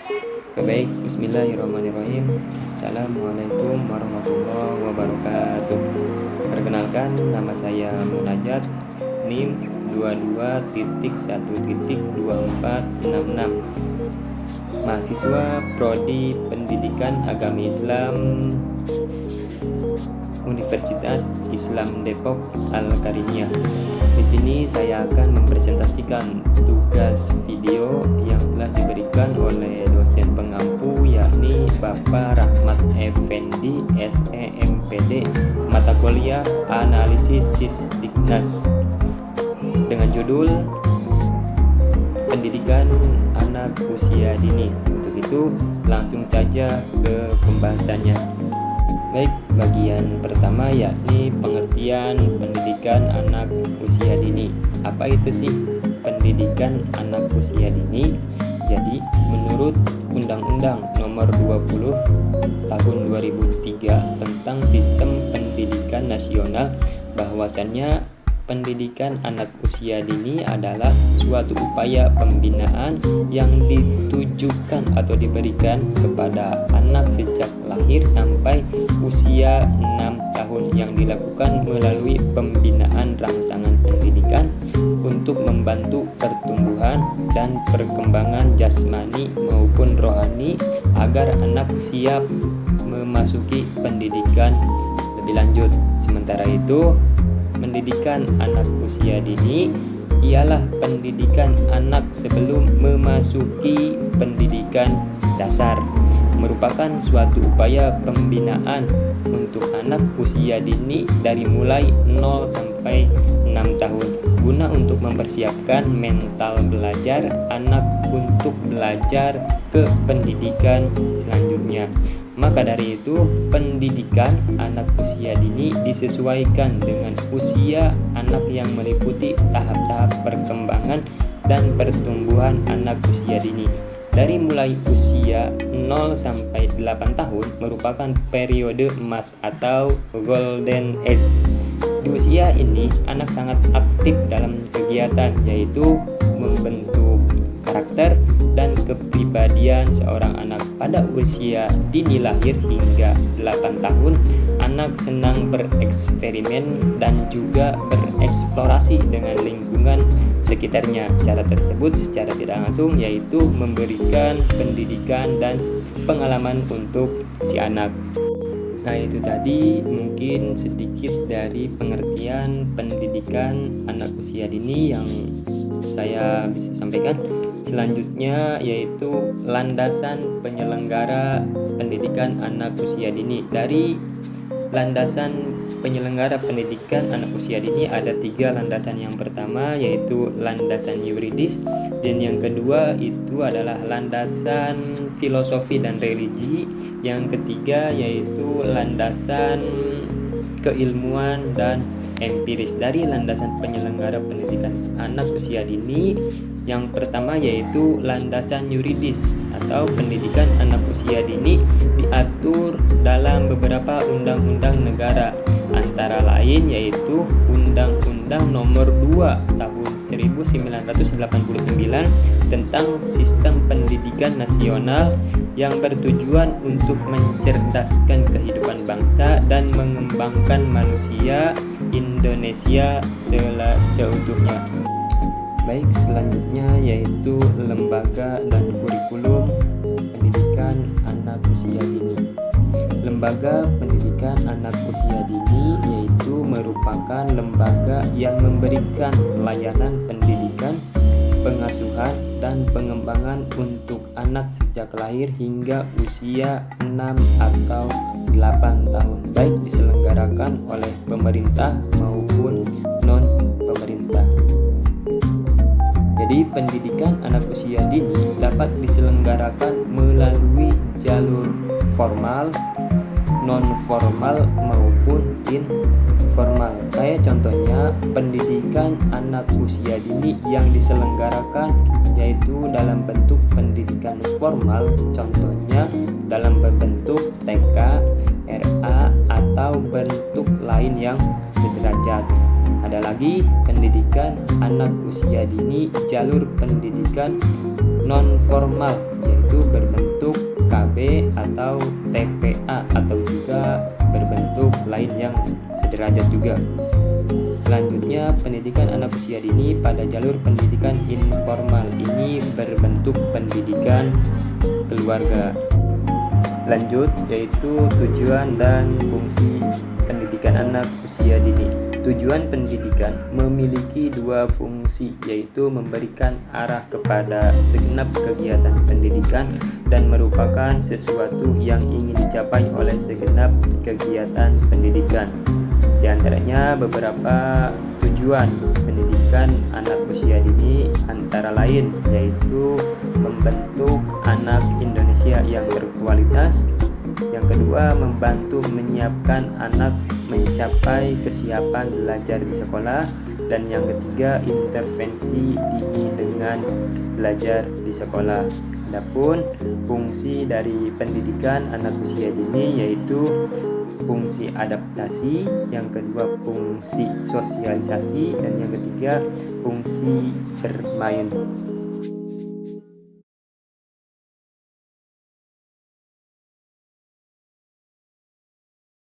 Oke, baik, bismillahirrahmanirrahim. Assalamualaikum warahmatullahi wabarakatuh. Perkenalkan, nama saya Munajat, NIM 22.1.2466, mahasiswa Prodi Pendidikan Agama Islam Universitas Islam Depok Al-Karimiyah. Di sini saya akan mempresentasikan tugas video yang telah diberikan oleh dosen pengampu, yakni Bapak Rahmat Effendi, SEMPD, mata kuliah Analisis Sisdiknas, dengan judul Pendidikan Anak Usia Dini. Untuk itu, langsung saja ke pembahasannya. Baik, bagian pertama yakni pengertian pendidikan anak usia dini. Apa itu sih pendidikan anak usia dini? Jadi, menurut Undang-Undang Nomor 20 Tahun 2003 tentang Sistem Pendidikan Nasional, bahwasannya pendidikan anak usia dini adalah suatu upaya pembinaan yang ditujukan atau diberikan kepada anak sejak lahir sampai usia 6 tahun yang dilakukan melalui pembinaan rangsangan pendidikan untuk membantu pertumbuhan dan perkembangan jasmani maupun rohani agar anak siap memasuki pendidikan lebih lanjut. Sementara itu, pendidikan anak usia dini ialah pendidikan anak sebelum memasuki pendidikan dasar, merupakan suatu upaya pembinaan untuk anak usia dini dari mulai 0 sampai 6 tahun guna untuk mempersiapkan mental belajar anak untuk belajar ke pendidikan selanjutnya. Maka dari itu, pendidikan anak usia dini disesuaikan dengan usia anak yang meliputi tahap-tahap perkembangan dan pertumbuhan anak usia dini. Dari mulai usia 0 sampai 8 tahun merupakan periode emas atau golden age. Di usia ini, anak sangat aktif dalam kegiatan, yaitu membentuk karakter dan kepribadian seorang anak. Pada usia dini lahir hingga 8 tahun, anak senang bereksperimen dan juga bereksplorasi dengan lingkungan sekitarnya. Cara tersebut secara tidak langsung yaitu memberikan pendidikan dan pengalaman untuk si anak. Nah, itu tadi mungkin sedikit dari pengertian pendidikan anak usia dini yang saya bisa sampaikan. Selanjutnya yaitu landasan penyelenggara pendidikan anak usia dini. Dari landasan penyelenggara pendidikan anak usia dini ada 3 landasan. Yang pertama yaitu landasan yuridis, dan yang kedua itu adalah landasan filosofi dan religi, yang ketiga yaitu landasan keilmuan dan empiris. Dari landasan penyelenggara pendidikan anak usia dini, yang pertama yaitu landasan yuridis atau pendidikan anak usia dini diatur dalam beberapa undang-undang negara, antara lain yaitu Undang-Undang Nomor 2 Tahun 1989 tentang Sistem Pendidikan Nasional yang bertujuan untuk mencerdaskan kehidupan bangsa dan mengembangkan manusia Indonesia seutuhnya. Baik, selanjutnya yaitu lembaga dan kurikulum pendidikan anak usia dini. Lembaga pendidikan anak usia dini yaitu merupakan lembaga yang memberikan layanan pendidikan, pengasuhan, dan pengembangan untuk anak sejak lahir hingga usia 6 atau 8 tahun, baik diselenggarakan oleh pemerintah maupun non-pemerintah. Jadi, pendidikan anak usia dini dapat diselenggarakan melalui jalur formal, non-formal maupun informal. Kayak contohnya pendidikan anak usia dini yang diselenggarakan yaitu dalam bentuk pendidikan formal, contohnya dalam berbentuk TK, RA, atau bentuk lain yang sederajat. Ada lagi pendidikan anak usia dini jalur pendidikan non formal, yaitu berbentuk atau TPA atau juga berbentuk lain yang sederajat juga. Selanjutnya, pendidikan anak usia dini pada jalur pendidikan informal ini berbentuk pendidikan keluarga. Lanjut, yaitu tujuan dan fungsi pendidikan anak usia dini. Tujuan pendidikan memiliki dua fungsi, yaitu memberikan arah kepada segenap kegiatan pendidikan dan merupakan sesuatu yang ingin dicapai oleh segenap kegiatan pendidikan. Di antaranya beberapa tujuan pendidikan anak usia dini antara lain yaitu membentuk anak Indonesia yang berkualitas. Yang kedua, membantu menyiapkan anak mencapai kesiapan belajar di sekolah. Dan yang ketiga, intervensi dini dengan belajar di sekolah. Adapun fungsi dari pendidikan anak usia dini yaitu fungsi adaptasi, yang kedua fungsi sosialisasi, dan yang ketiga fungsi bermain.